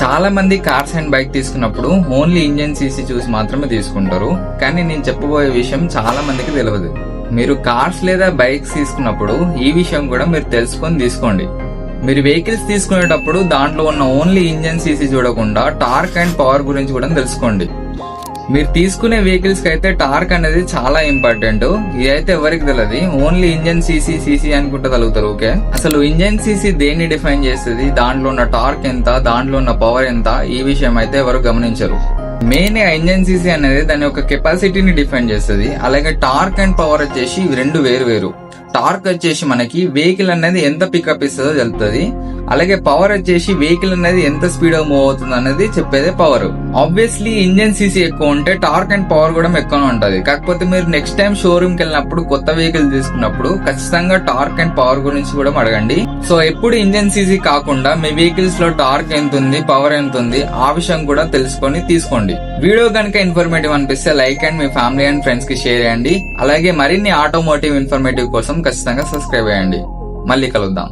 చాలా మంది cars and bike తీసుకున్నప్పుడు ఓన్లీ ఇంజన్ సీసీ చూసి మాత్రమే తీసుకుంటారు. కానీ నేను చెప్పబోయే విషయం చాలా మందికి తెలియదు. మీరు కార్స్ లేదా బైక్స్ తీసుకున్నప్పుడు ఈ విషయం కూడా మీరు తెలుసుకొని తీసుకోండి. మీరు వెహికల్స్ తీసుకునేటప్పుడు దాంట్లో ఉన్న ఓన్లీ ఇంజన్ సీసీ చూడకుండా టార్క్ అండ్ పవర్ గురించి కూడా తెలుసుకోండి. మీరు తీసుకునే వెహికల్స్ కి అయితే టార్క్ అనేది చాలా ఇంపార్టెంట్. ఇదైతే ఎవరికి తెలియదు. ఓన్లీ ఇంజన్ సీసీ అనుకుంటే తగులుతారు. ఓకే, అసలు ఇంజన్ సీసీ దేన్ని డిఫైన్ చేస్తుంది, దాంట్లో ఉన్న టార్క్ ఎంత, దాంట్లో ఉన్న పవర్ ఎంత, ఈ విషయం అయితే ఎవరు గమనించరు. మెయిన్ ఇంజన్ సీసీ అనేది దాని యొక్క కెపాసిటీని డిఫైన్ చేస్తుంది. అలాగే టార్క్ అండ్ పవర్ వచ్చేసి ఇవి రెండు వేరు. టార్క్ వచ్చేసి మనకి వెహికల్ అనేది ఎంత పికప్ ఇస్తుందో తెలుస్తుంది. అలాగే పవర్ వచ్చేసి వెహికల్ అనేది ఎంత స్పీడ్ మూవ్ అవుతుంది అనేది చెప్పేదే పవర్. ఆబ్వియస్లీ ఇంజన్ సీసీ ఎక్కువ ఉంటే టార్క్ అండ్ పవర్ కూడా ఎక్కువ ఉంటది. కాకపోతే మీరు నెక్స్ట్ టైం షోరూమ్ కి వెళ్ళినప్పుడు కొత్త వెహికల్ తీసుకున్నప్పుడు ఖచ్చితంగా టార్క్ అండ్ పవర్ గురించి కూడా అడగండి. సో ఎప్పుడు ఇంజన్ సీసీ కాకుండా మీ వెహికల్స్ లో టార్క్ ఎంత ఉంది, పవర్ ఎంత ఉంది, ఆ విషయం కూడా తెలుసుకొని తీసుకోండి. వీడియో కనుక ఇన్ఫర్మేటివ్ అనిపిస్తే like and me family and friends కి షేర్ చేయండి. అలాగే మరిన్ని ఆటోమోటివ్ ఇన్ఫర్మేటివ్ కోసం ఖచ్చితంగా సబ్స్క్రైబ్ చేయండి. మళ్ళీ కలుద్దాం.